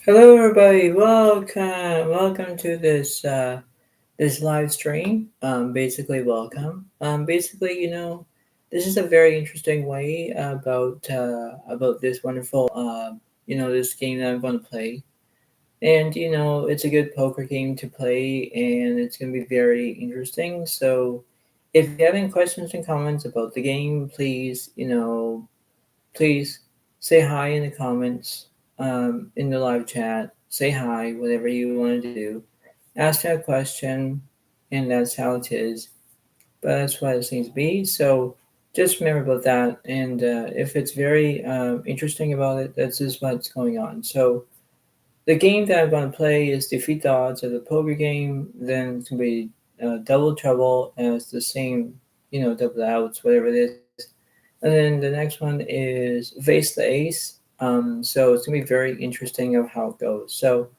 Hello, everybody. Welcome to this live stream. Basically, this is a very interesting way about this wonderful this game that I'm going to play. And it's a good poker game to play, and it's going to be very interesting. So, if you have any questions and comments about the game, please say hi in the comments, in the live chat. Say hi, whatever you want to do. Ask me a question, and that's how it is. But that's what it seems to be. So just remember about that. And if it's very interesting about it, that's just what's going on. So the game that I'm going to play is Defeat the Odds of the poker game. Then it's going to be Double Trouble, and it's the same, double outs, whatever it is. And then the next one is Face the Ace. So it's gonna be very interesting of how it goes. So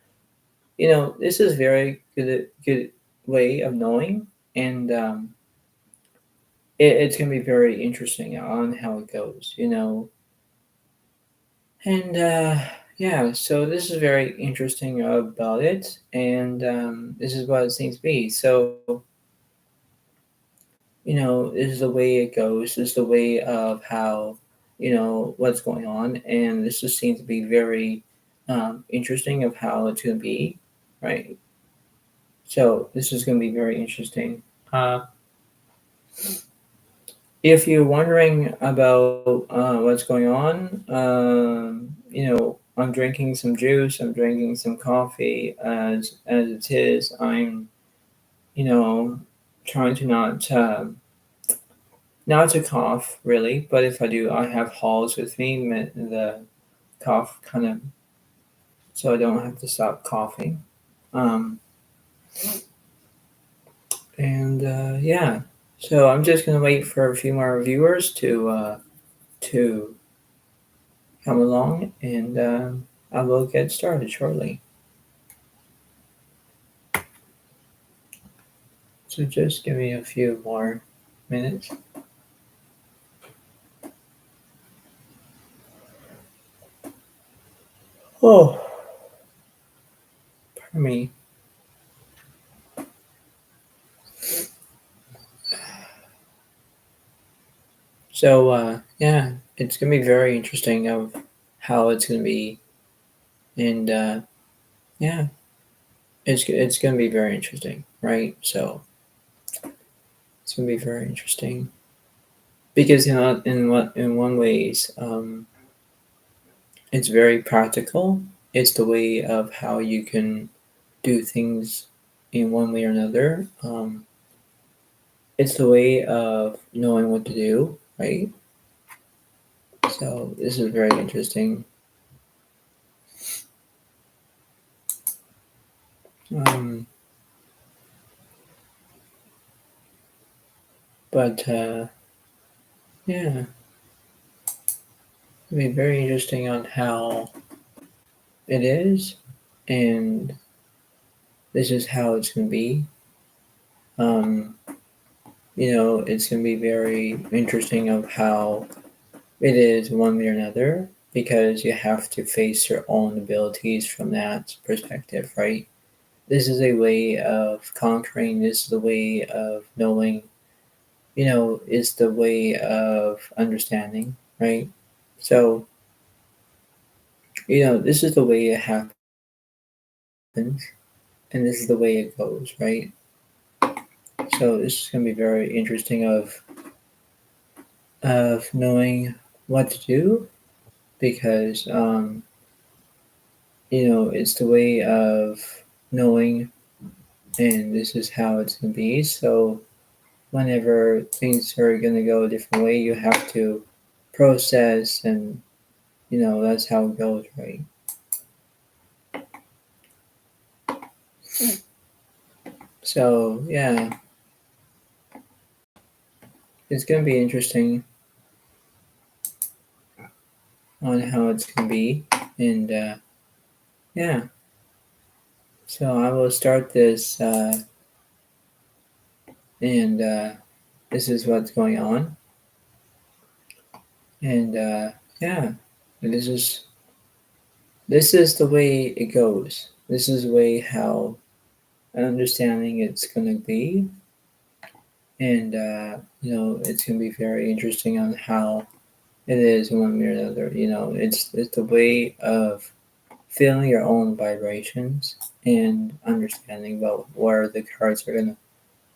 this is very good way of knowing, and it's gonna be very interesting on how it goes. And yeah, so this is very interesting about it, and this is what it seems to be. So this is the way it goes. This is the way of how what's going on, and this just seems to be very interesting of how it's going to be, right? So this is going to be very interesting. Uh, if you're wondering about what's going on, I'm drinking some juice. I'm drinking some coffee as it is. I'm you know trying to not to cough really, but if I do, I have Halls with me, the cough kind of, so I don't have to stop coughing. Um, and yeah, so I'm just gonna wait for a few more viewers to come along, and I will get started shortly. So just give me a few more minutes. Oh, pardon me. So yeah, it's gonna be very interesting of how it's gonna be, and yeah, it's gonna be very interesting, right? So it's gonna be very interesting because in one ways, it's very practical. It's the way of how you can do things in one way or another. It's the way of knowing what to do, right? So this is very interesting. Um, but yeah, it'll be very interesting on how it is, and this is how it's gonna be. Um, it's gonna be very interesting of how it is one way or another because you have to face your own abilities from that perspective, right? This is a way of conquering, this is the way of knowing, is the way of understanding, right? So, this is the way it happens and this is the way it goes, right? So this is gonna be very interesting of knowing what to do because it's the way of knowing, and this is how it's going to be. So whenever things are going to go a different way, you have to process, and that's how it goes, right? So yeah, it's going to be interesting on how it's going to be, and yeah. So I will start this, and this is what's going on, and yeah, this is this is the way it goes. This is the way how understanding it's going to be. And, it's going to be very interesting on how it is one way or another. It's the way of feeling your own vibrations and understanding about where the cards are going to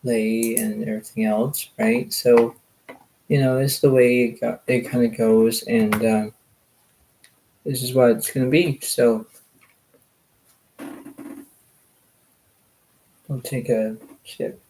lay and everything else, right? So, it's the way it kind of goes, and this is what it's going to be. So, I'll take a sip.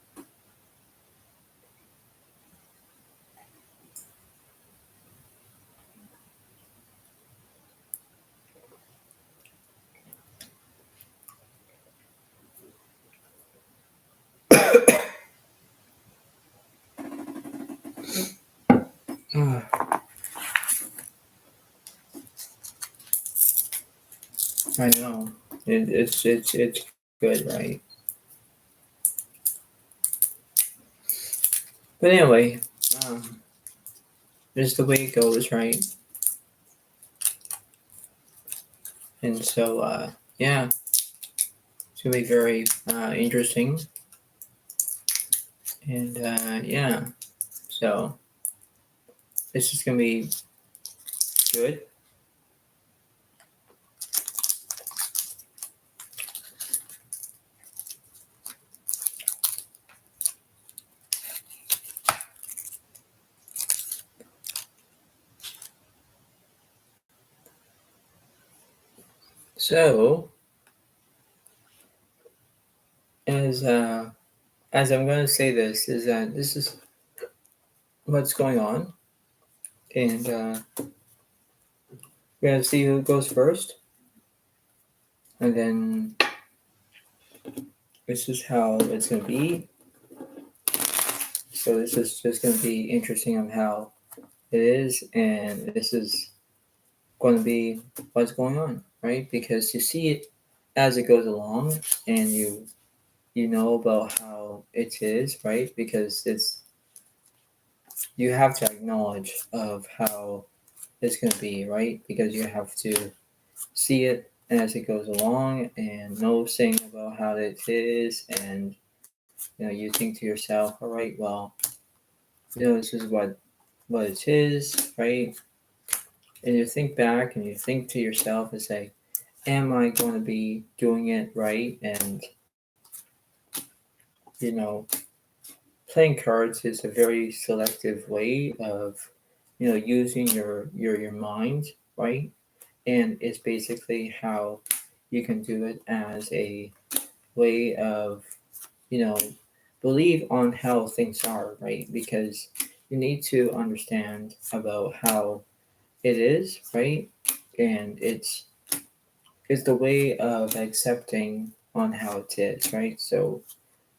I know it's good, right? But anyway, um, this is the way it goes, right? And so, yeah, it's gonna be very interesting, and yeah, so this is gonna be good. So, as uh, as I'm gonna say this is that this is what's going on, and we're gonna see who goes first, and then this is how it's gonna be. So this is just gonna be interesting on how it is, and this is going to be what's going on, right? Because you see it as it goes along, and you know about how it is, right? Because you have to acknowledge of how it's going to be, right? Because you have to see it as it goes along and know things about how it is, and you think to yourself, all right, well, this is what it is, right? And you think back and you think to yourself and say, am I going to be doing it right? And you know, playing cards is a very selective way of using your mind, right? And it's basically how you can do it as a way of you know believe on how things are, right? Because you need to understand about how it is, right? And it's the way of accepting on how it is, right? So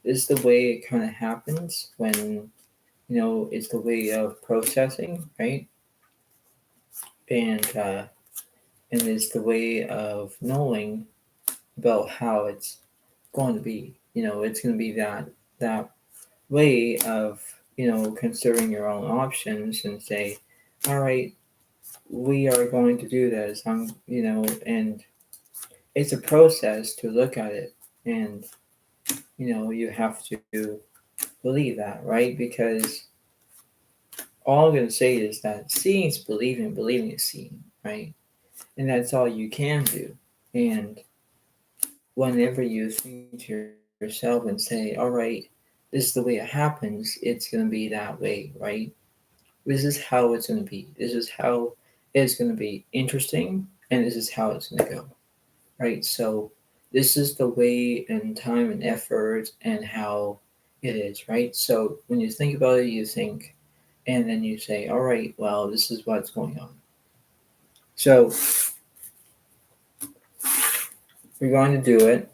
is the way it kind of happens when it's the way of processing, right? And it's the way of knowing about how it's going to be. It's going to be that way of considering your own options and say, all right, we are going to do this. And it's a process to look at it, and you have to believe that, right? Because all I'm going to say is that seeing is believing, believing is seeing, right? And that's all you can do. And whenever you think to yourself and say, all right, this is the way it happens, it's going to be that way, right? This is how it's going to be. This is how it's going to be interesting, and this is how it's going to go, right? So, this is the way and time and effort and how it is, right? So, when you think about it, you think, and then you say, all right, well, this is what's going on. So, we're going to do it,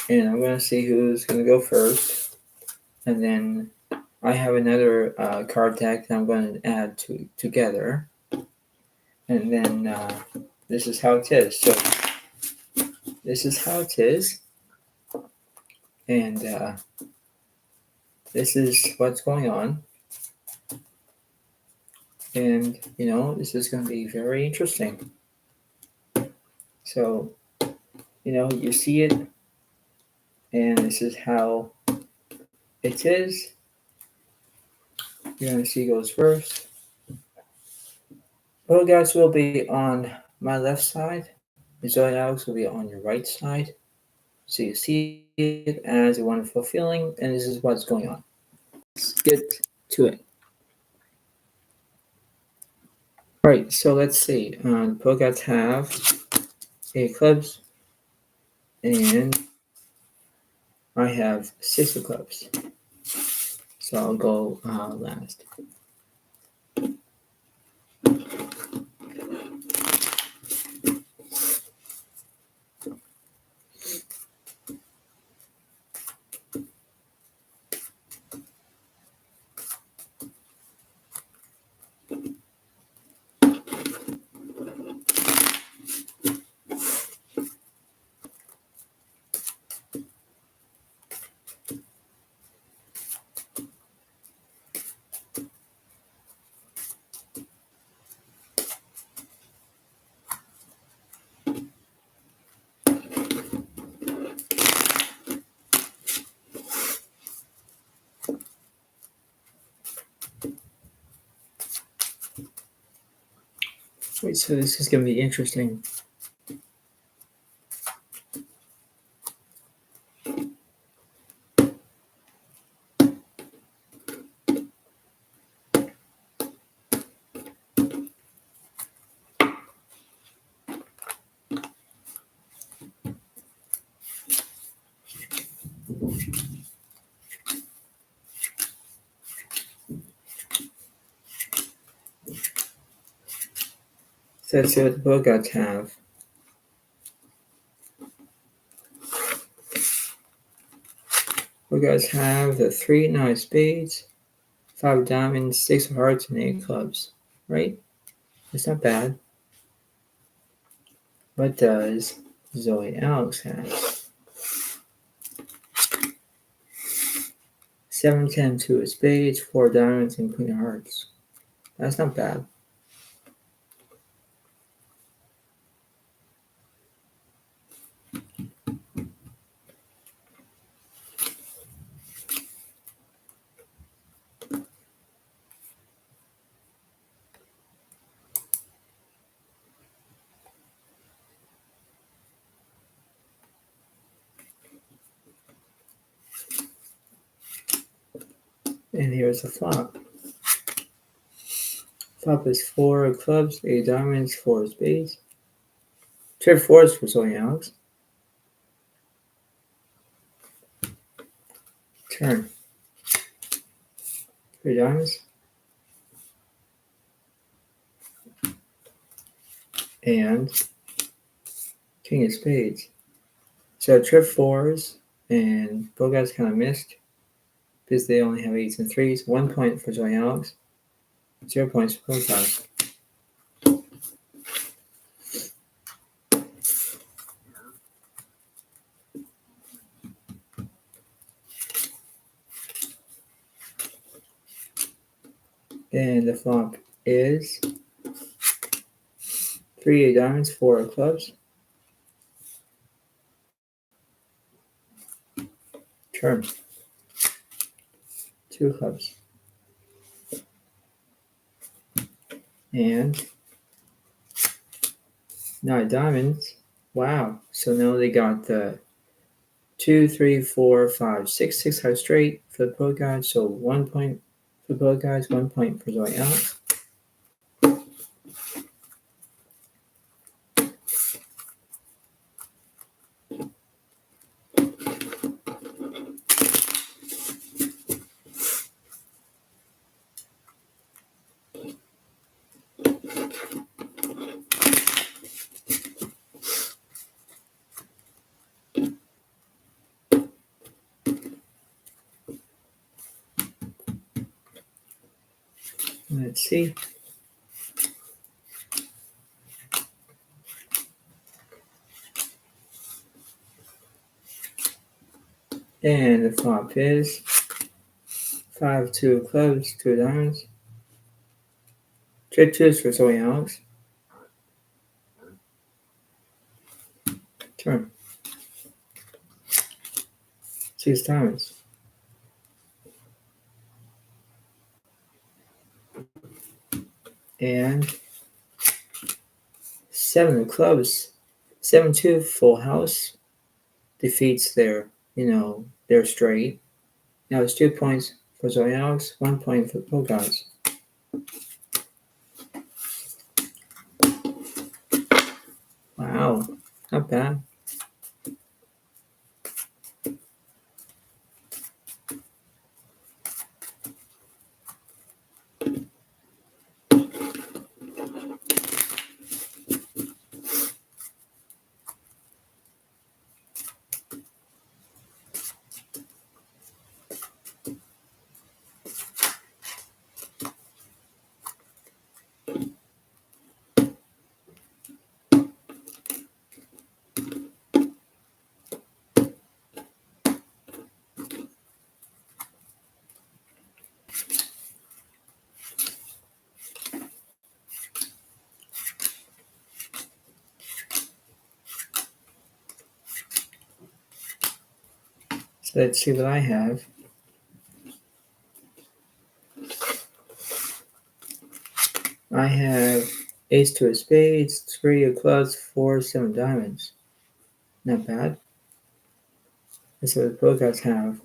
and I'm going to see who's going to go first, and then I have another card deck that I'm going to add together, and then this is how it is. So this is how it is, and this is what's going on, and this is going to be very interesting. So You see it, and this is how it is. You're going to see goes first. Well, guys, will be on my left side. Zoe Alex will be on your right side. So you see it as a wonderful feeling, and this is what's going on. Let's get to it. Right, so let's see. The Pokegods have 8 clubs, and I have 6 of clubs. So I'll go last. Wait, so this is going to be interesting. So let's see what the Pokegods have. Pokegods have the 3 9 of spades, 5 of diamonds, 6 of hearts, and 8 clubs. Right? It's not bad. What does Zoe Alex have? 7 10 2 of spades, 4 diamonds, and queen of hearts. That's not bad. And here's the flop. Flop is 4 of clubs, 8 diamonds, 4 of spades. 2 of fours for Zoe Alex. Turn. 3 diamonds. And king of spades. So trip fours, and both guys kind of missed because they only have 8s and 3s. 1 point for Zoe Alex. 0 points for both guys. And the flop is 3 8 diamonds, 4 of clubs. Turn. 2 clubs. And 9 diamonds. Wow. So now they got the 2, 3, 4, 5, 6, 6 high straight for the both guys. So 1 point for both guys, 1 point for Zoe Alex. Let's see. And the flop is 5 2 of clubs, 2 diamonds. Trip 2s for Zoe Alex. Turn. 6 diamonds. And 7 of clubs. 7-2 full house defeats their straight. Now it's 2 points for Zoe Alex, 1 point for Pogods. Wow, not bad. So let's see what I have. I have ace 2 of spades, 3 of clubs, 4, 7 diamonds. Not bad. That's what the Pogods have.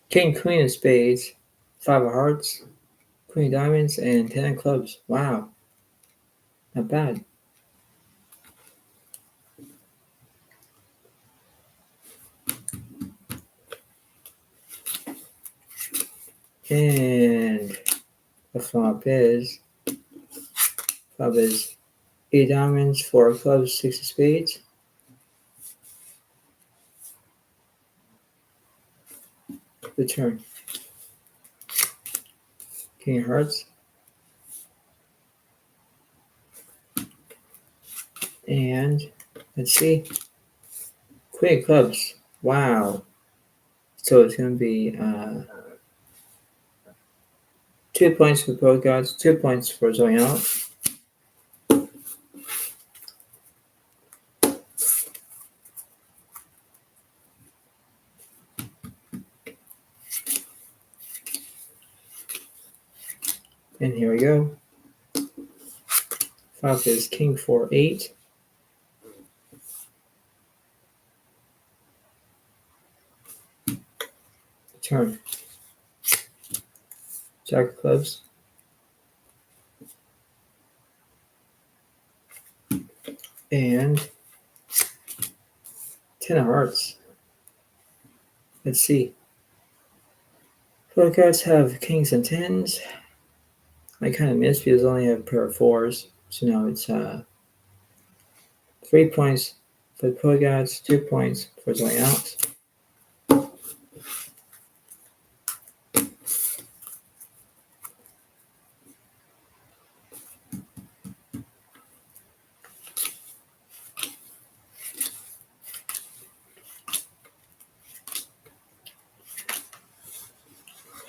King, queen of spades, 5 of hearts, queen of diamonds, and 10 of clubs. Wow. Not bad. And the flop is 8 diamonds, 4 of clubs, 6 of spades. The turn. King of hearts. And let's see. Queen of clubs. Wow. So it's going to be 2 points for Pogods, 2 points for Zoe Alex. And here we go. Flop is king 4-8. Turn. Jack of clubs. And 10 of hearts. Let's see. Pogods have kings and tens. I kind of missed because I only have a pair of 4s. So now it's 3 points for the Pogods, 2 points for Zoe Alex.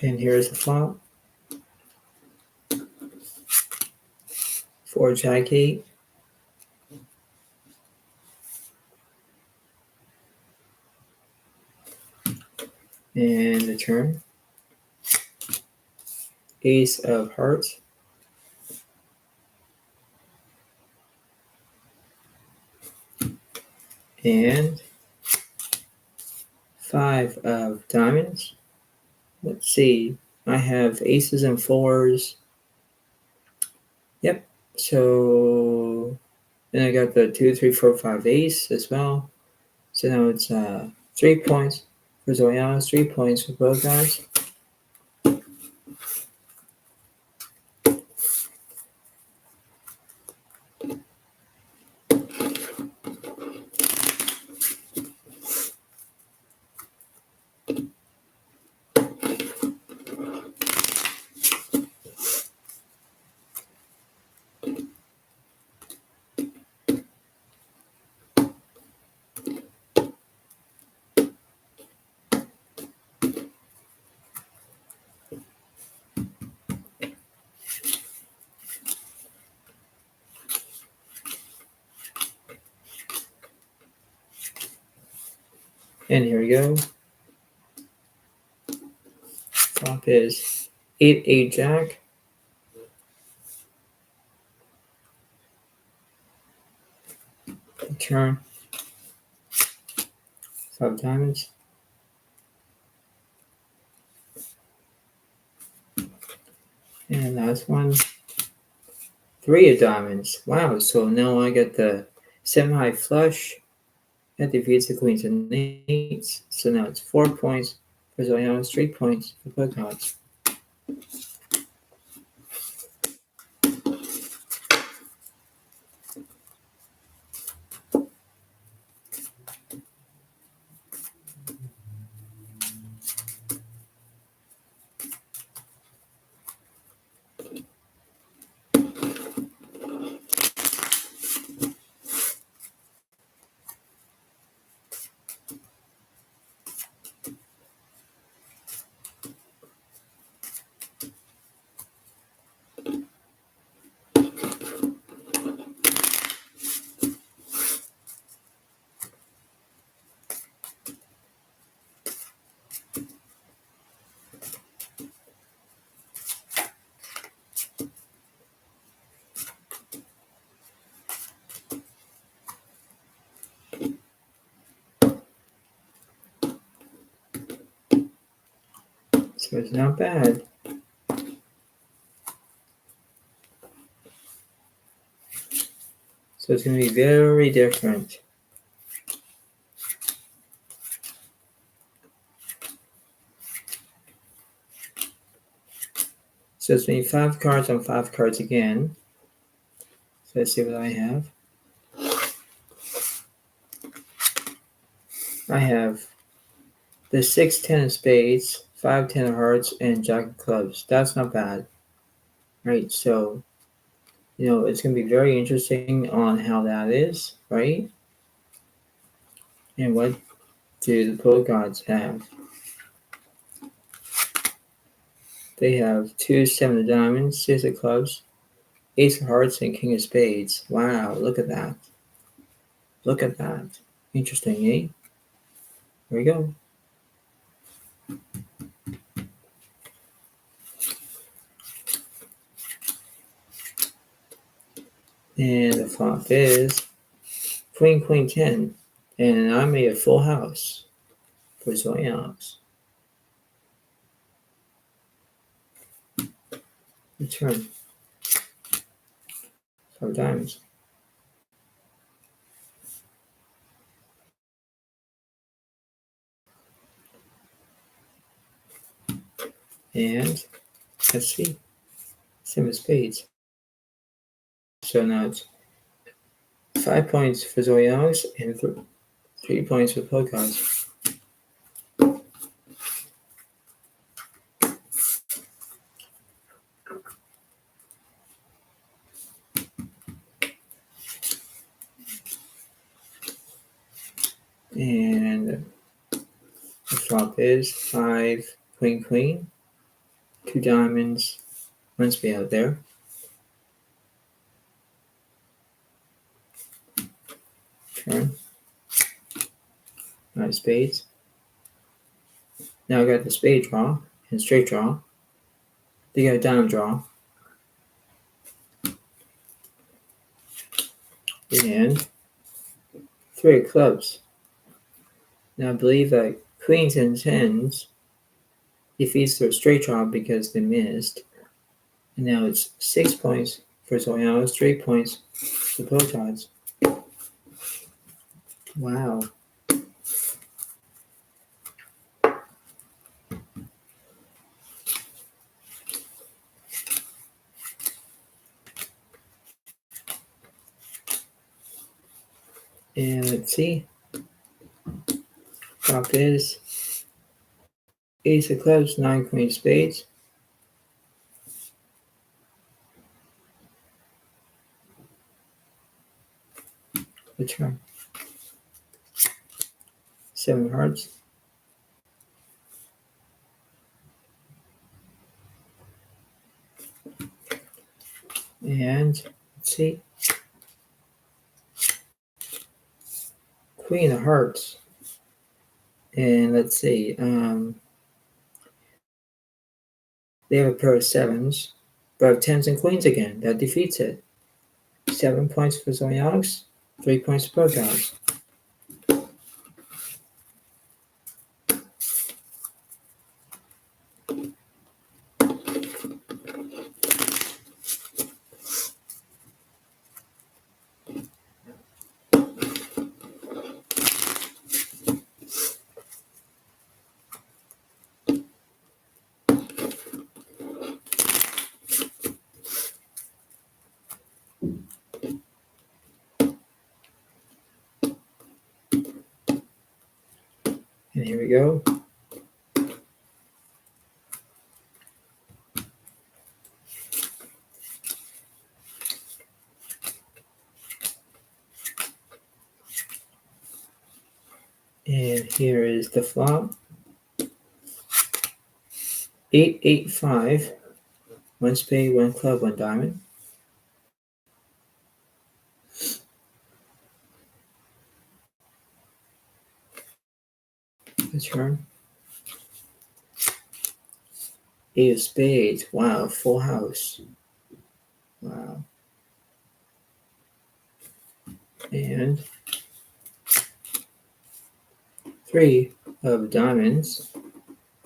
And here's the flop. 4 Jack 8. And the turn. Ace of hearts. And 5 of diamonds. Let's see. I have aces and 4s. Yep. So then I got the 2, 3, 4, 5 ace as well. So now it's 3 points for Zoe Alex, 3 points for both guys. And here we go. Flop is 8-8 jack. Turn. 5 diamonds. And last one. 3 of diamonds. Wow, so now I get the semi flush. That defeats the queens and eights. So now it's 4 points for Zoyana, 3 points for play cards. So it's not bad. So it's going to be very different. So it's going to be 5 cards on 5 cards again. So let's see what I have. I have the 6, 10 of spades, 5, 10 of hearts, and jack of clubs. That's not bad. Right, so, it's going to be very interesting on how that is, right? And what do the poker gods have? They have 2, 7 of diamonds, 6 of clubs, ace of hearts, and king of spades. Wow, look at that. Look at that. Interesting, eh? Here we go. And the flop is queen, queen, 10. And I made a full house for Zoyanox. Return. 5 diamonds. And let's see. 7 of spades. So now it's 5 points for Zoyanox and 3 points for Pocons. And the flop is 5 queen, queen, 2 diamonds, 1 spade out there. Turn. 9 spades. Now I got the spade draw and straight draw. They got a diamond draw. And 3 of clubs. Now I believe that queens and tens defeats their straight draw because they missed. And now it's 6 points for Zoyano's, 3 points for Pocons. Wow. And let's see. Flop is ace of clubs, 9 queen of spades. Return. 7 of hearts. And let's see. Queen of hearts. And let's see. They have a pair of sevens, but have tens and queens again. That defeats it. 7 points for Zoe Alex, 3 points for both Alex. And here we go. And here is the flop. 8-8-5. 1 spade, 1 club, 1 diamond. The turn. 8 of spades. Wow, full house. Wow. And 3 of diamonds.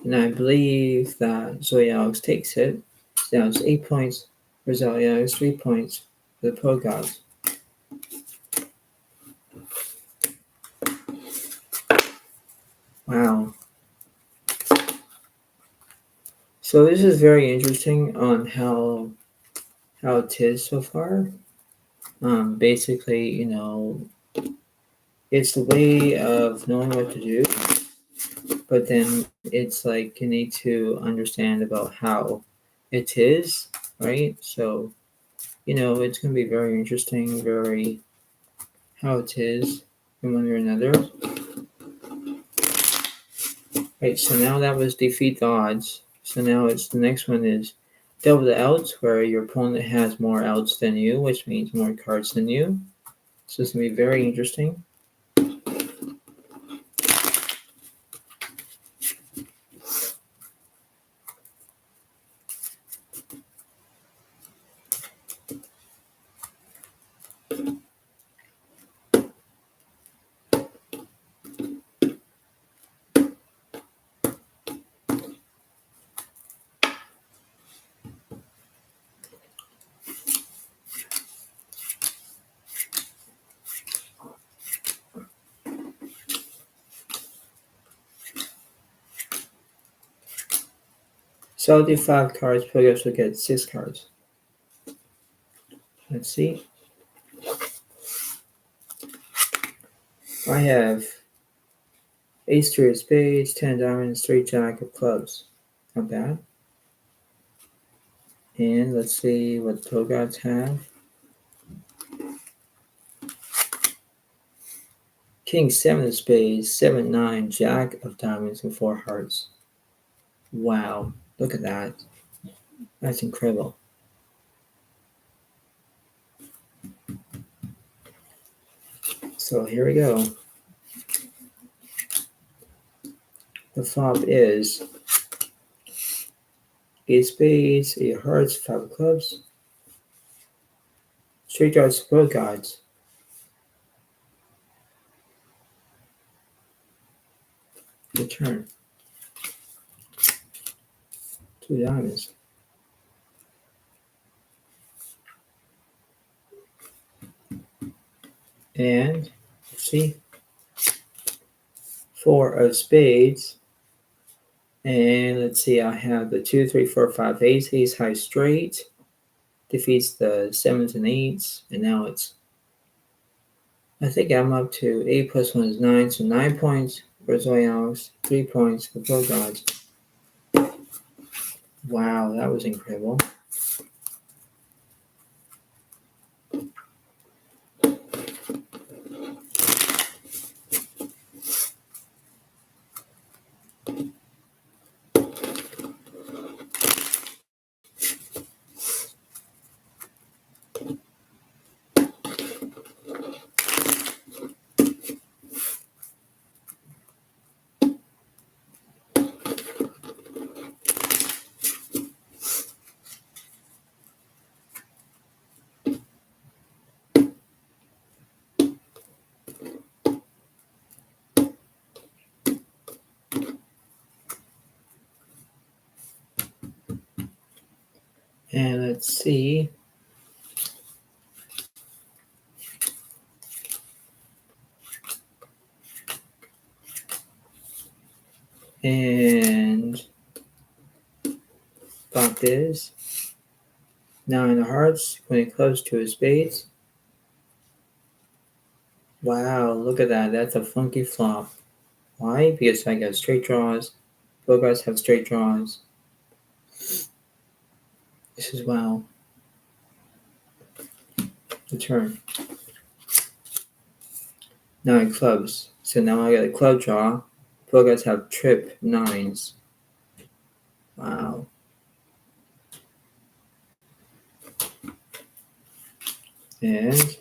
And I believe that Zoe Alex takes it. So now it's 8 points for Zoe Alex, 3 points for the Pro Gods. Wow. So this is very interesting on how it is so far. Basically, it's the way of knowing what to do, but then it's like you need to understand about how it is, right? So, it's going to be very interesting, very how it is in one way or another. Right, so now that was defeat the odds. So now the next one is double the outs, where your opponent has more outs than you, which means more cards than you. So it's going to be very interesting. So I'll do 5 cards, Progress will get 6 cards. Let's see. I have Ace 3 of spades, 10 diamonds, 3 jack of clubs. Not bad. And let's see what the Pro Gods have. King 7 of spades, 7, 9, jack of diamonds, and 4 hearts. Wow, look at that. That's incredible. So here we go. The flop is 8 spades, 8 hearts, 5 of clubs. Straight darts, Pro Gods. The turn. 2 diamonds. And let's see. 4 of spades. And let's see, I have the 2, 3, 4, 5, ace high straight. Defeats the 7s and 8s. And now I think I'm up to 8 plus 1 is 9. So 9 points for Zoe Alex, 3 points for Pro Gods. Wow, that was incredible. And let's see. And got this. 9 of hearts, Queen of clubs, 2 of spades. Wow, look at that. That's a funky flop. Why? Because I got straight draws. Both guys have straight draws. This is wow. The turn. 9 clubs. So now I got a club draw. Both guys have trip 9s. Wow. And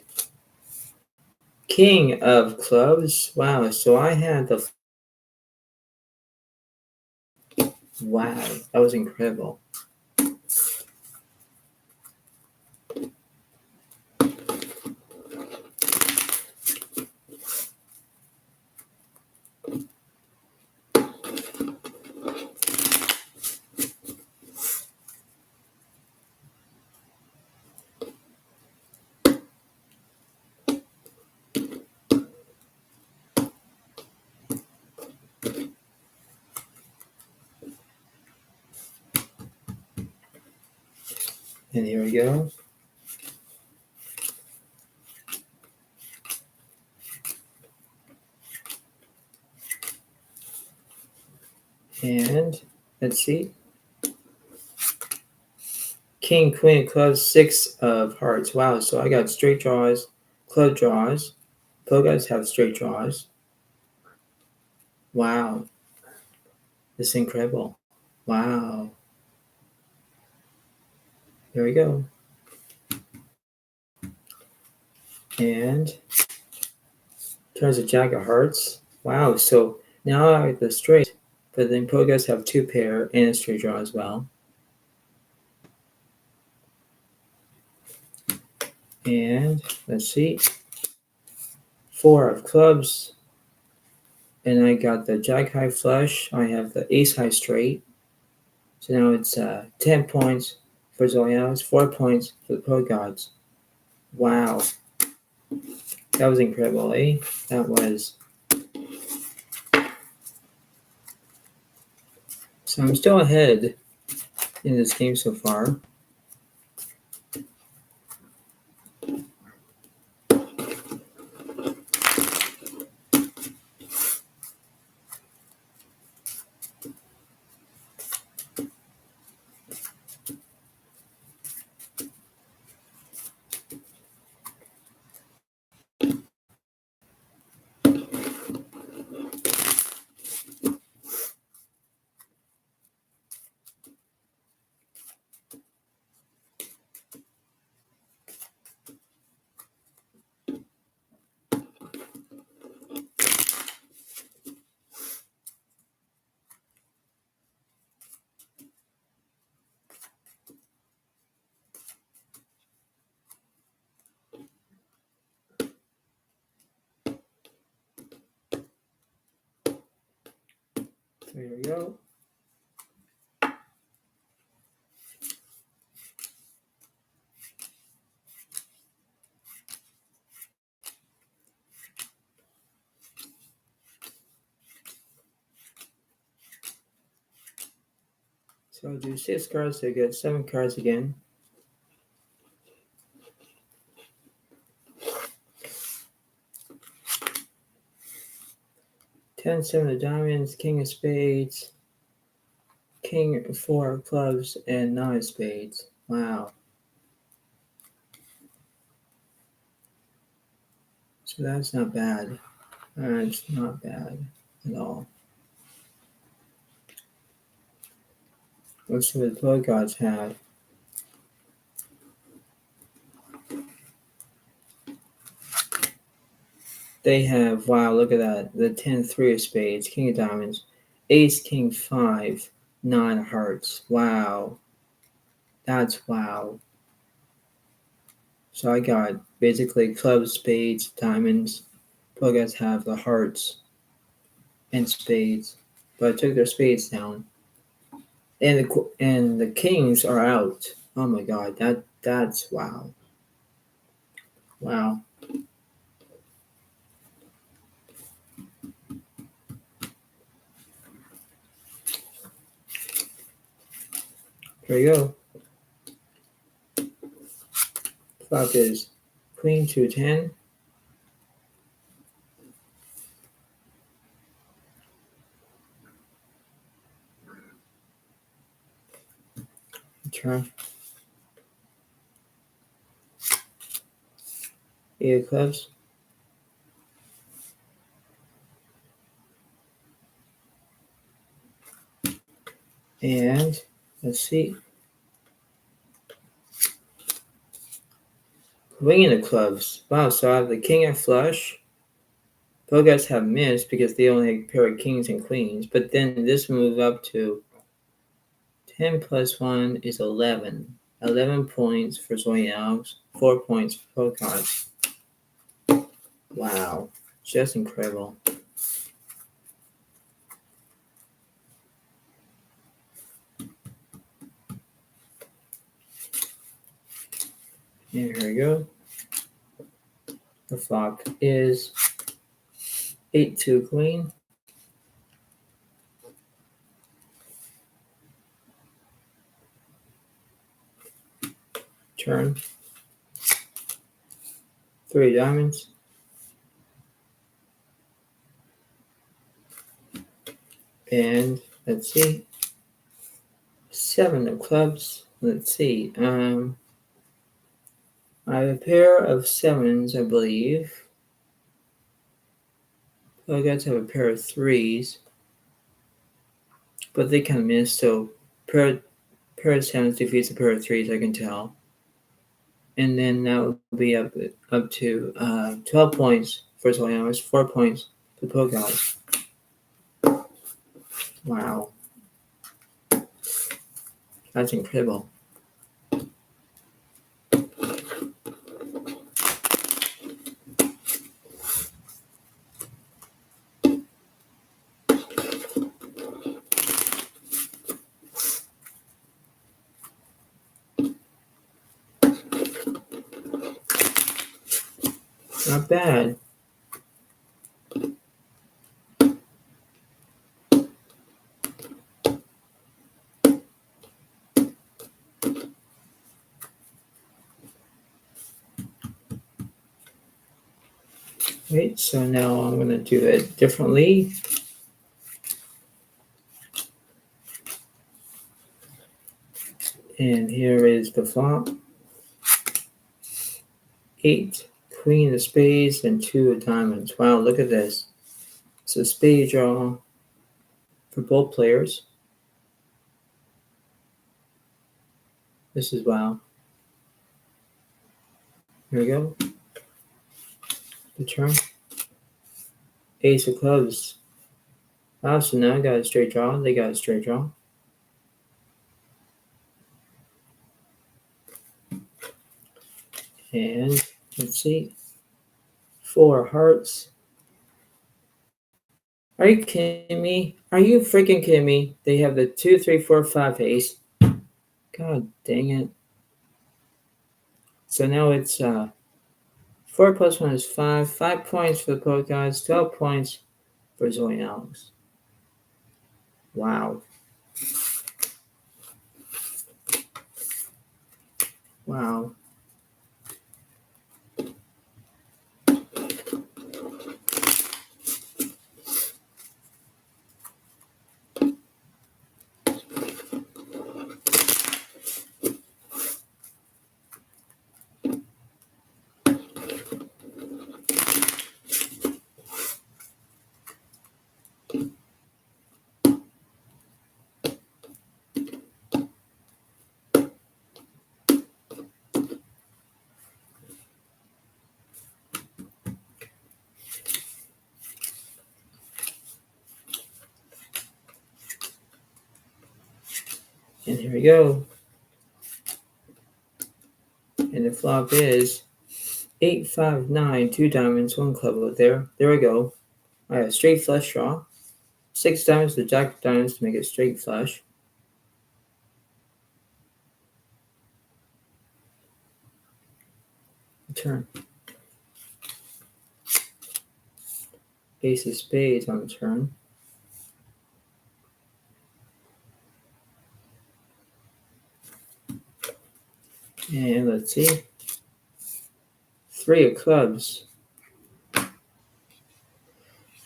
king of clubs. Wow. So I had the. Wow. That was incredible. And here we go. And let's see. King, queen of clubs, 6 of hearts. Wow, so I got straight draws, club draws. Both guys have straight draws. Wow. This is incredible. Wow. Here we go. And turns a jack of hearts. Wow, so now I have the straight, but then both guys have 2 pair and a straight draw as well. And let's see. 4 of clubs. And I got the jack high flush. I have the ace high straight. So now it's 10 points for Zolianos, 4 points for the Pro Gods. Wow. That was incredible, eh? That was. So I'm still ahead in this game so far. So here we go. So I'll do 6 cards to get 7 cards again. Ten, 7 of diamonds, king of spades, king 4 of clubs, and 9 of spades. Wow. So that's not bad. That's not bad at all. Let's see what the Pro Gods have. They have, wow, look at that. The 10, 3 of spades, king of diamonds, ace, king 5, 9 of hearts. Wow. That's wow. So I got basically clubs, spades, diamonds. Pro Gods have the hearts and spades, but I took their spades down. And the kings are out. Oh my god, that's wow. Wow. Here you go. Flop is Queen to 10. Turn. 8 of clubs. And let's see. Queen of clubs. Wow, so I have the king of flush. Both guys have missed because they only have a pair of kings and queens. But then this move up to 10 plus 1 is 11. 11 points for Zoe Alves, 4 points for Pocots. Wow, just incredible. And here we go. The flop is 8-2 queen. Turn. 3 diamonds. And let's see. 7 of clubs. Let's see. I have a pair of 7s, I believe. I got to have a pair of 3s. But they kind of missed, so pair of 7s defeats a pair of 3s, I can tell. And then that would be up to 12 points for Solianos, 4 points for Pocots. Wow. That's incredible. Not bad. Wait, so now I'm going to do it differently. And here is the flop. 8, queen of spades, and 2 of diamonds. Wow, look at this. It's a spade draw for both players. This is wow. Here we go. The turn. Ace of clubs. Wow, so now I got a straight draw. They got a straight draw. And let's see. 4 hearts. Are you kidding me? Are you freaking kidding me? They have the 2, 3, 4, 5 ace. God dang it. So now it's 4 plus 1 is 5. 5 points for the Pocots, 12 points for Zoe Alex. Wow. Wow. And here we go. And the flop is 8, 5, 9, 2 diamonds, 1 club out there. There we go. I have a straight flush draw. 6 diamonds, the jack of diamonds to make it straight flush. turn. Ace of spades on the turn. And let's see. 3 of clubs.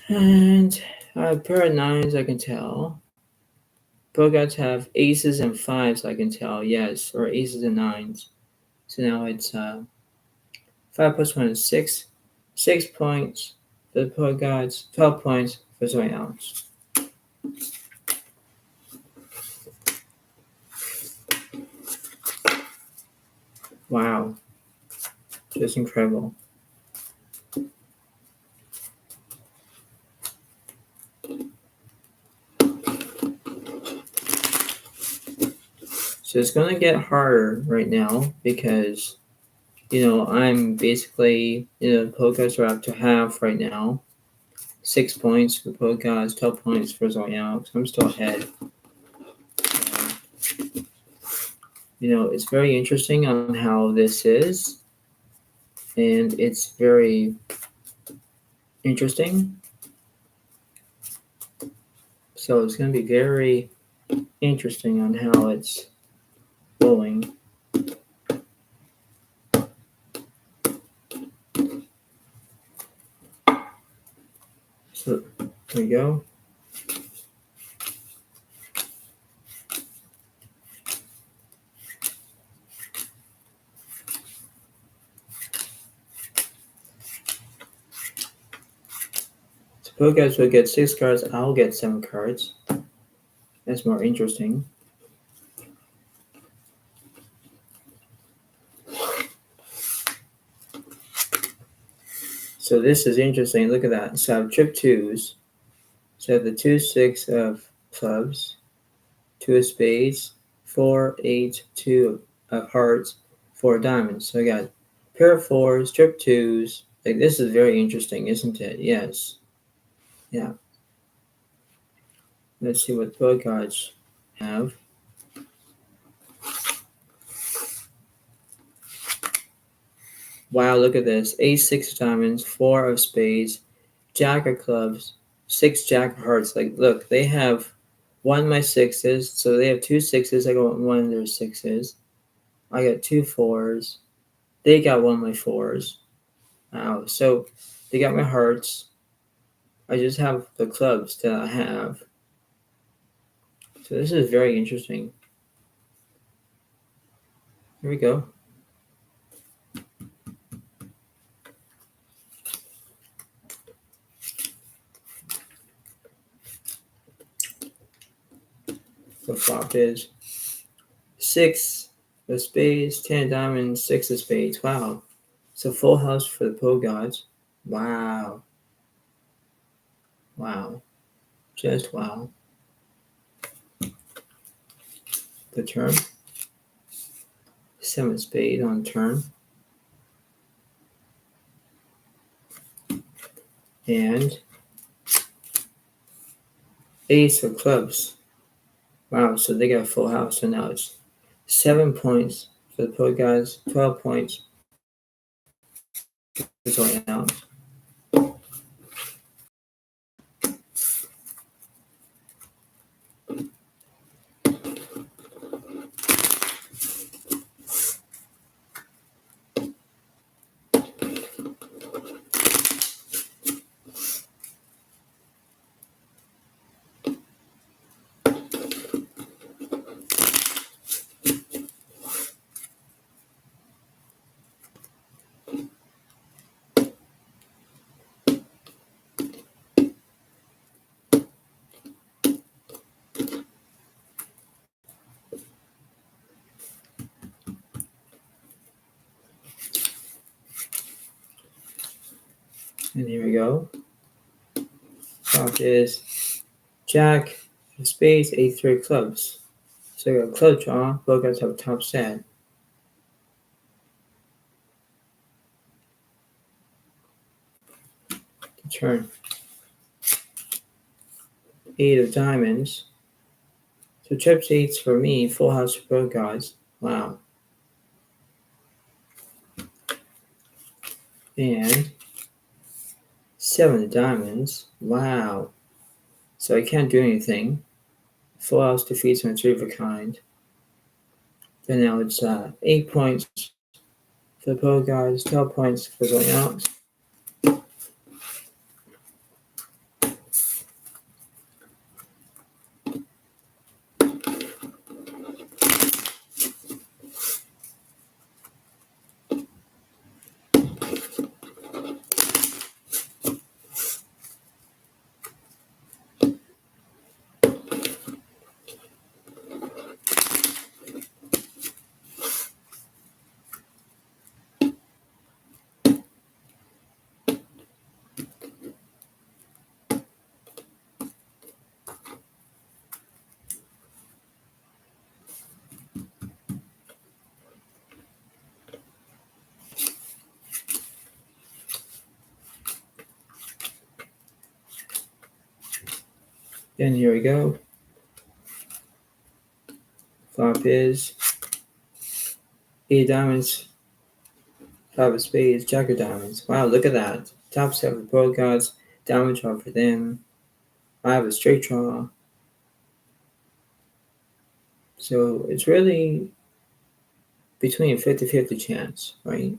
And a pair of 9s, I can tell. Bogarts have aces and 5s, I can tell, yes, or aces and 9s. So now it's 5 plus 1 is 6. 6 points for the Bogarts, 12 points for Zoe Alex. Wow. Just incredible. So it's going to get harder right now because, I'm basically, the Bogarts are up to half right now. 6 points for the Bogarts, 12 points for Zoe Alex. I'm still ahead. It's very interesting on how this is. And it's very interesting. So it's going to be very interesting on how it's rolling. So there we go. So both guys will get 6 cards. I'll get 7 cards. That's more interesting. So this is interesting. Look at that. So I have trip 2s. So I have the 2, 6 of clubs, 2 of spades, 4, 8, 2 of hearts, 4 diamonds. So I got pair of 4s, trip 2s. Like, this is very interesting, isn't it? Yes. Yeah. Let's see what both cards have. Wow, look at this. Ace, 6 of diamonds, 4 of spades, jack of clubs, 6 jack of hearts. Like, look, they have 1 of my 6s, so they have 2 6s. I got 1 of their 6s. I got 2 4s. They got 1 of my 4s. Wow, so they got my hearts. I just have the clubs that I have. So this is very interesting. Here we go. The flop is 6 of spades, 10 of diamonds, 6 of spades. Wow. So full house for the Bogarts. Wow. Wow. Just wow. The turn. 7 of spades on turn. And ace of clubs. Wow, so they got a full house. So now it's 7 points for the Bogarts, 12 points for Zoe Alex. And here we go. Top is jack of spades, 8 3 of clubs. So I got a club draw. Both guys have a top set. Turn. 8 of diamonds. So trips 8s for me. Full house for both guys. Wow. and 7 of diamonds. Wow. So I can't do anything. Full house defeats my 3 of a kind. Then now it's 8 points for the pro guys, 12 points for going out. Then here we go. Flop is 8 of diamonds, 5 of spades, jack of diamonds. Wow, look at that. Top 7 pro cards, diamond draw for them. I have a straight draw. So it's really between a 50-50 chance, right?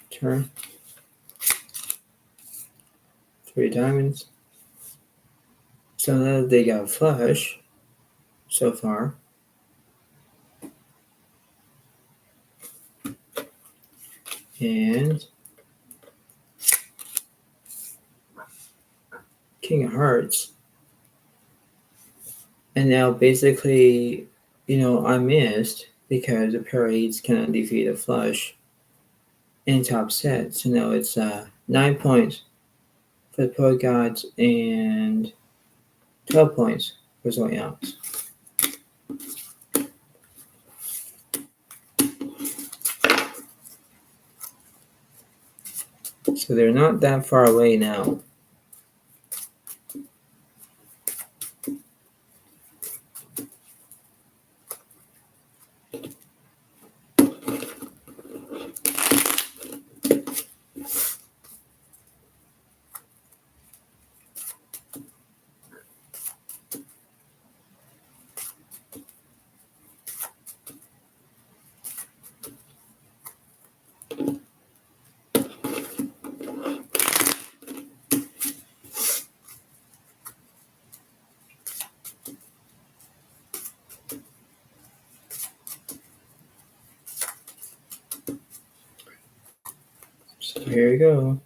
Turn. 3 diamonds. So now they got a flush so far. And King of Hearts. And now basically, I missed because a pair of 8s cannot defeat a flush in top set. So now it's 9 points for the pro gods and 12 points for someone else. So they're not that far away now. So here we go.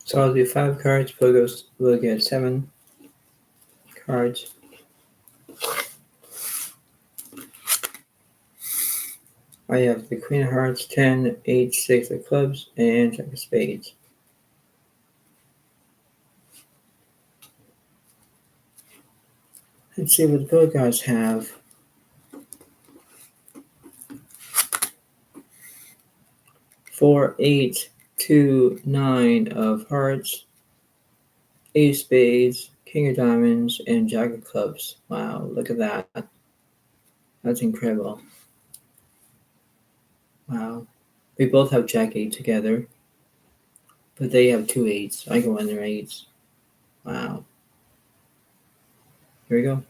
So I'll do 5 cards, Pogos will get 7 cards. I have the Queen of Hearts, 10, 8, 6 of clubs, and Jack of spades. Let's see what the pro guys have. 4, 8, 2, 9 of hearts, 8 of spades, King of diamonds, and Jack of clubs. Wow, look at that. That's incredible. Wow. We both have Jack 8 together, but they have 2 8s. I go in their 8s. Wow. Here we go.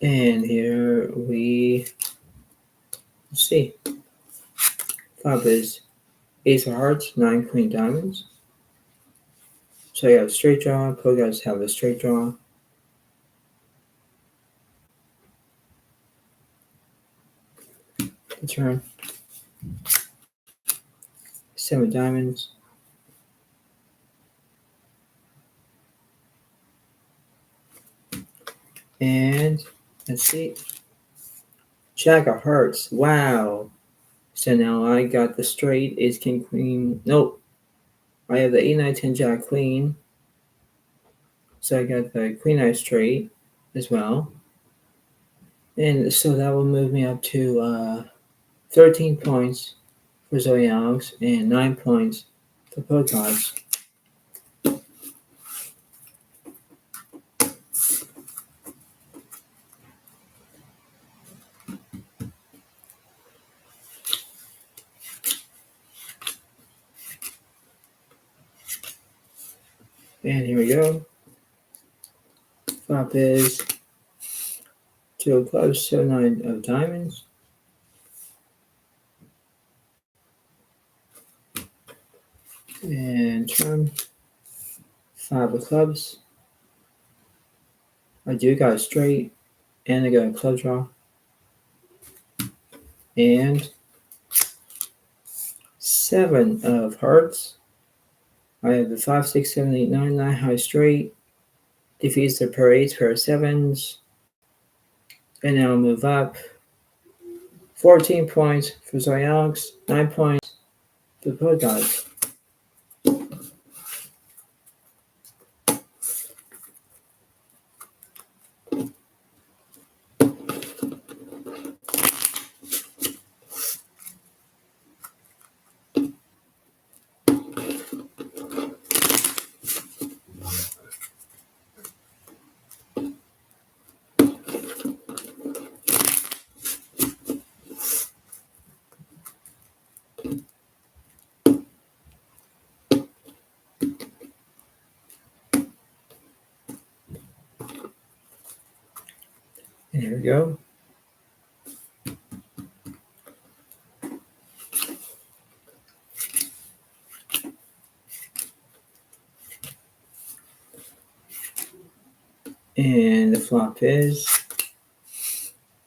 And here let's see. Flop is Ace of hearts, 9 queen diamonds. So you have a straight draw. Pro guys have a straight draw. The turn. 7 diamonds. And let's see. Jack of hearts. Wow. So now I got the straight, ace, king, queen. Nope. I have the 8, 9, 10, jack, queen. So I got the queen eye straight as well. And so that will move me up to 13 points for Zoe Alex and 9 points for Pocods. And here we go. Flop is 2 of clubs, so 9 of diamonds. And turn 5 of clubs. I do got a straight, and I got a club draw. And 7 of hearts. I have the 5, 6, 7, 8, 9, 9 high straight. Defeats the pair 8s, pair 7s. And now I'll move up. 14 points for Zoe Alex, 9 points for the Pocods. And here we go. And the flop is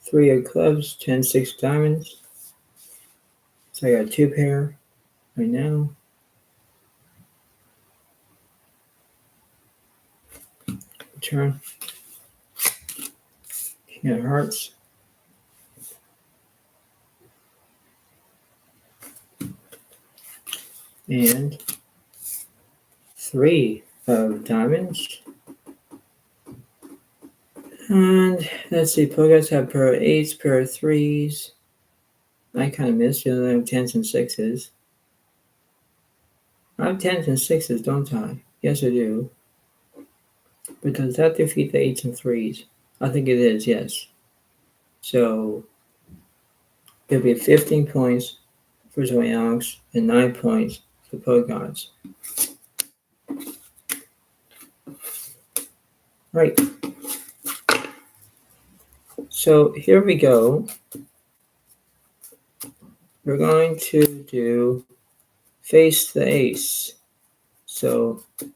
3 of clubs, 10, 6 diamonds. So I got 2 pair right now. Turn. King of hearts. And 3 of diamonds. And let's see, Pocods have pair of 8s, pair of 3s. I kind of missed the other 10s and 6s. I have 10s and 6s, don't I? Yes, I do. But does that defeat the 8s and 3s? I think it is, yes. So it'll be 15 points for Zoe Alex and 9 points for Pocods. Right. So here we go. We're going to do face the ace. So if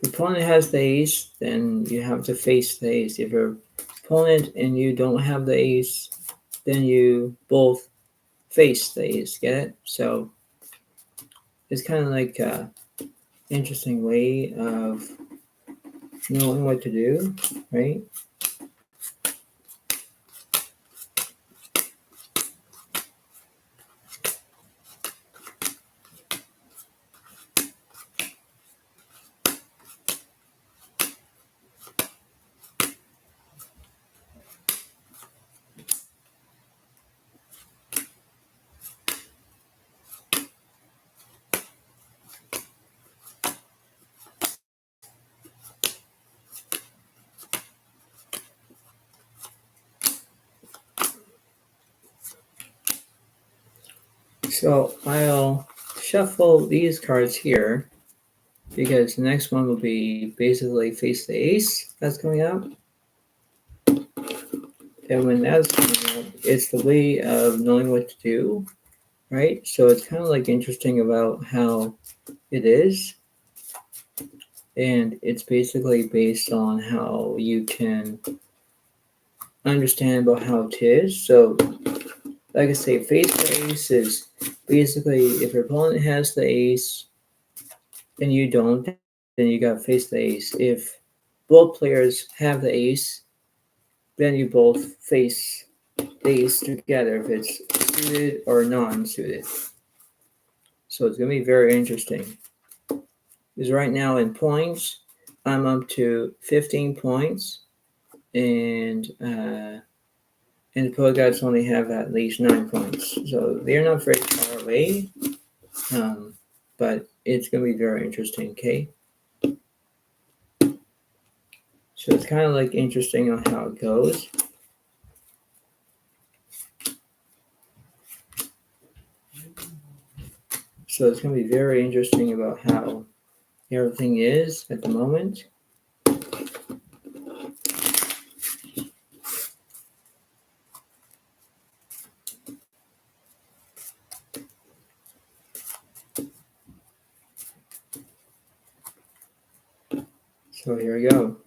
your opponent has the ace, then you have to face the ace. If your opponent and you don't have the ace, then you both face the ace. Get it? So it's kind of like an interesting way of knowing what to do, right? So I'll shuffle these cards here because the next one will be basically face the ace that's coming up. And when that's coming up, it's the way of knowing what to do, right? So it's kind of like interesting about how it is. And it's basically based on how you can understand about how it is. So like I say, face the ace is basically if your opponent has the ace and you don't, then you got to face the ace. If both players have the ace, then you both face ace together if it's suited or non-suited. So it's going to be very interesting. Because right now in points, I'm up to 15 points, and the Pro Guys only have at least 9 points. So they're not very far away, but it's going to be very interesting, okay? So it's kind of like interesting on how it goes. So it's going to be very interesting about how everything is at the moment. So here we go.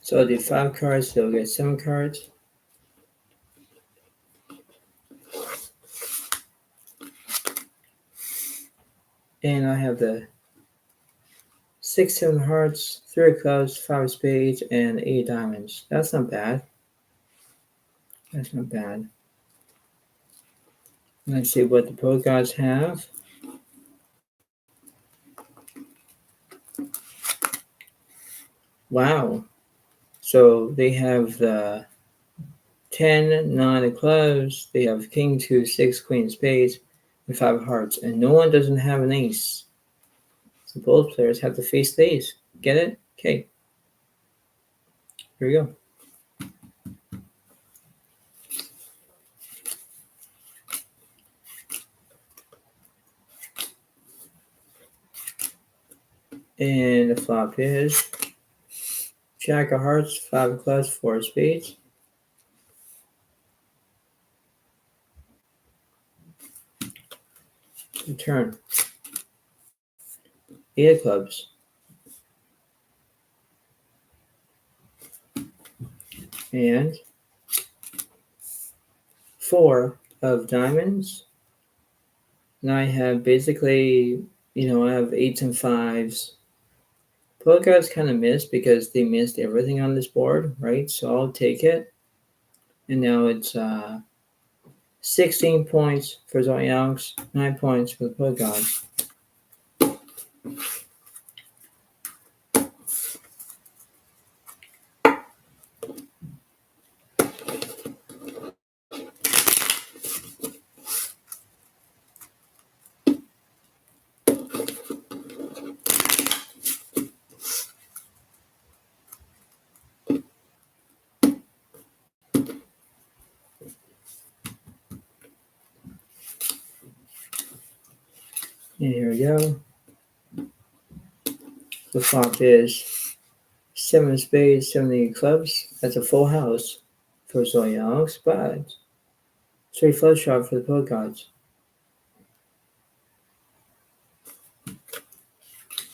So I did 5 cards, so I'll get 7 cards. And I have the 6, 7 hearts, 3 of clubs, 5 of spades, and 8 diamonds. That's not bad. That's not bad. Let's see what the Pro Gods have. Wow. So they have the 10, 9 of clubs, they have king, 2, 6, queen of spades, and 5 of hearts. And no one doesn't have an ace. So both players have to face the ace. Get it? Okay. Here we go. And the flop is Jack of hearts, 5 of clubs, 4 of spades. Turn. 8 of clubs. And 4 of diamonds. And I have basically, I have 8s and 5s. Pro Guys kind of missed because they missed everything on this board, right? So I'll take it. And now it's 16 points for Zoe Alex, 9 points for the Pro Guys. And here we go. The flop is 7 of spades, 7 of clubs. That's a full house for Zoe Alex, but straight flush draw for the Pro Gods.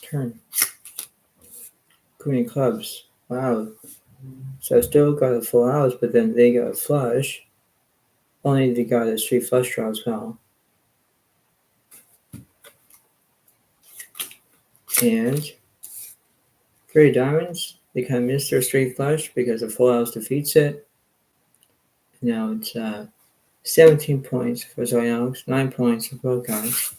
Turn. Queen of clubs. Wow. So I still got a full house, but then they got a flush. Only they got a straight flush draw as well. And 3 diamonds. They kind of missed their straight flush because a full house defeats it. Now it's 17 points for Zoe Alex, 9 points for Pro Guys.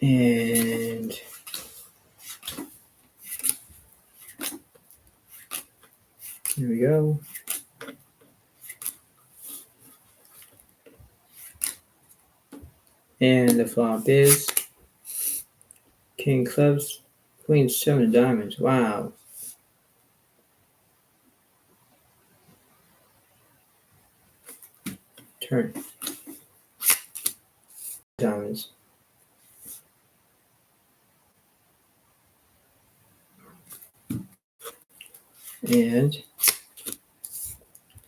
And here we go. And the flop is King clubs, Queen 7 of diamonds. Wow. Turn. Diamonds. And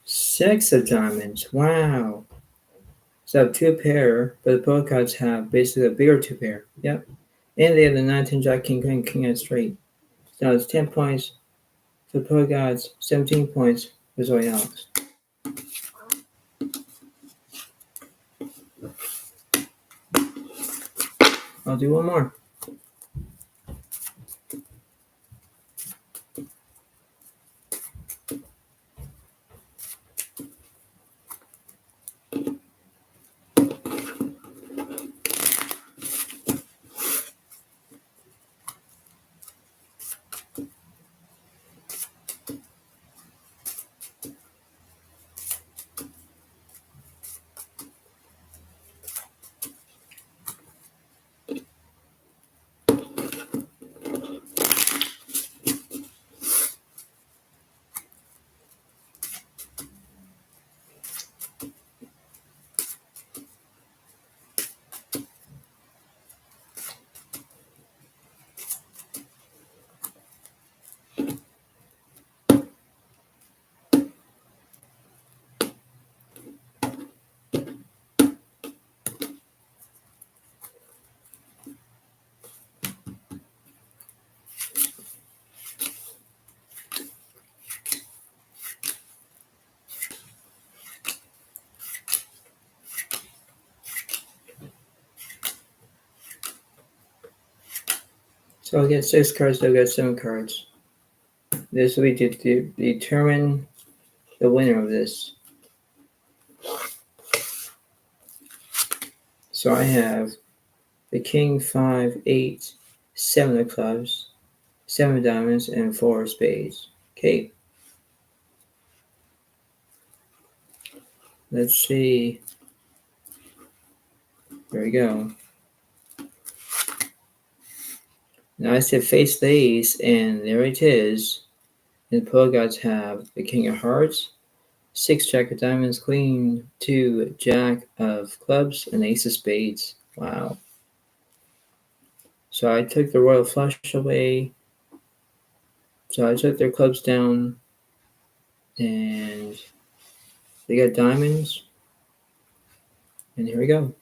6 of diamonds. Wow. So I have 2 pair, but the Poker cards have basically a bigger 2 pair. Yep. And they have the 9, 10, Jack, King, Queen, King, and straight. So now it's 10 points for the Poker cards, 17 points for Zoe Alex. I'll do one more. So I'll get 6 cards, they'll get 7 cards. This will be to determine the winner of this. So I have the King, 5, 8, 7 of clubs, 7 of diamonds, and 4 of spades. Okay. Let's see. There we go. Now I said face the ace, and there it is. And the Poker gods have the King of Hearts, 6 Jack of Diamonds, Queen, 2 Jack of Clubs, and Ace of Spades. Wow. So I took the Royal Flush away. So I took their clubs down, and they got diamonds. And here we go.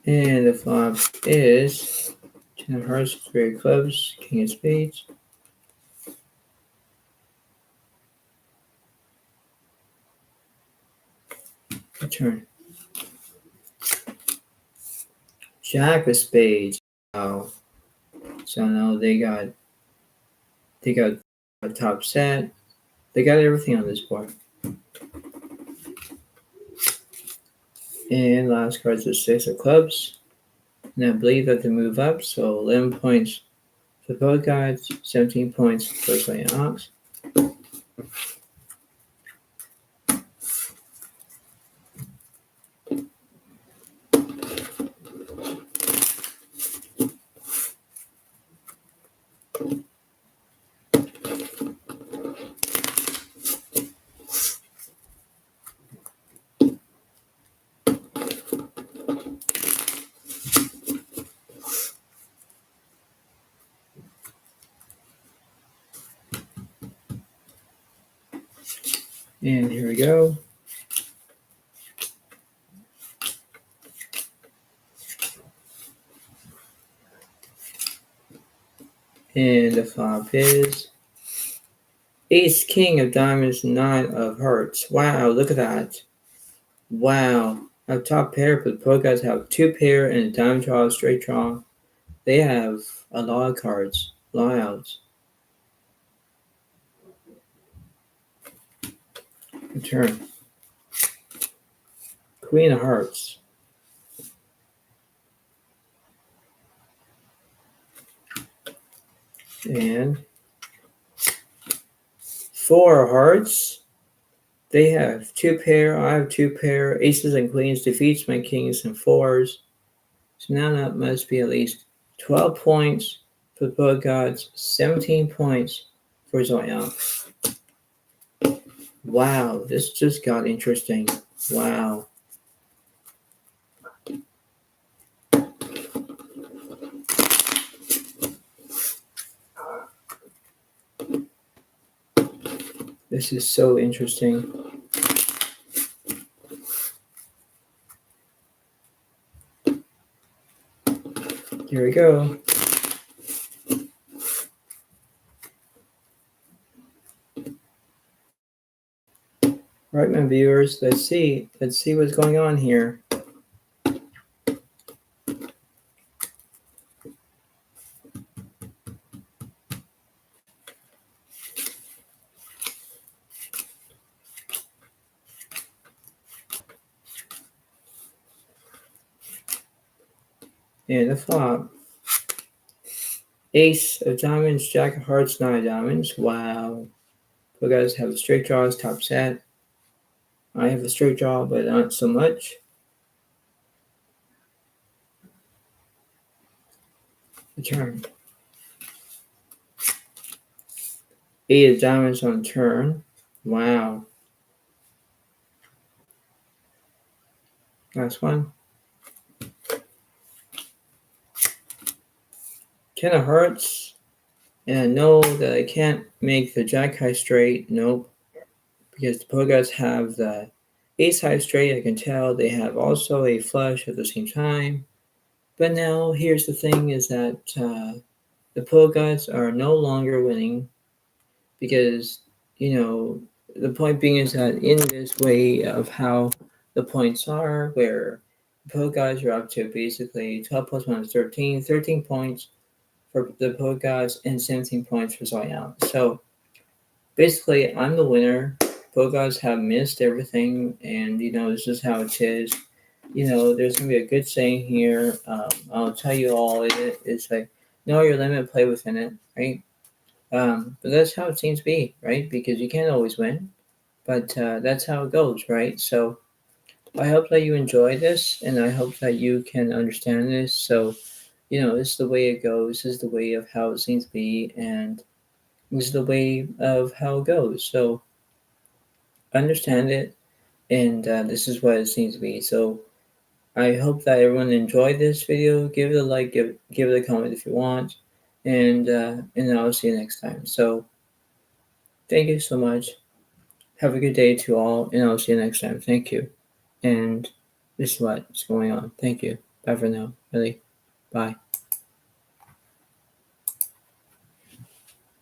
And the flop is 10 of Hearts, 3 of Clubs, King of Spades. Return. Jack of Spades. Wow. So now they got a top set. They got everything on this board. And last card is the 6 of Clubs. And I believe that they move up, so 11 points for both guys, 17 points for Zoe and Alex. And here we go. And the flop is Ace, King of Diamonds, 9 of Hearts. Wow, look at that. Wow. I have top pair, but the pro guys have 2 pair and a diamond draw, straight draw. They have a lot of cards, a lot of outs. Return. Queen of Hearts. And 4 hearts. They have 2 pair. I have 2 pair. Aces and queens defeats my kings and fours. So now that must be at least 12 points for the Poet Gods, 17 points for Zoyan. Wow, this just got interesting. Wow. This is so interesting. Here we go. All right, my viewers, let's see what's going on here. And the flop. Ace of diamonds, jack of hearts, 9 of diamonds. Wow. You guys have a straight draws, top set. I have a straight draw, but not so much. The turn. 8 of diamonds on turn. Wow. Last one. 10 of hearts. And I know that I can't make the jack high straight. Nope. Because the Poet Gods have the ace high straight. I can tell they have also a flush at the same time. But now here's the thing is that the Poet Gods are no longer winning because, the point being is that in this way of how the points are, where the Poet Gods are up to basically 12 plus 1 is 13, 13 points for the Poet Gods and 17 points for Zoyan. So basically, I'm the winner. Poet Gods have missed everything, and this is how it is. There's gonna be a good saying here. I'll tell you all. It's like know your limit, play within it, right? But that's how it seems to be, right? Because you can't always win, but that's how it goes, right? So I hope that you enjoy this, and I hope that you can understand this. So this is the way it goes. This is the way of how it seems to be, and this is the way of how it goes. So understand it, and this is what it seems to be. So I hope that everyone enjoyed this video. Give it a like, give it a comment if you want, and I'll see you next time. So thank you so much. Have a good day to all, and I'll see you next time. Thank you. And this is what's going on. Thank you. Bye for now. Really. Bye.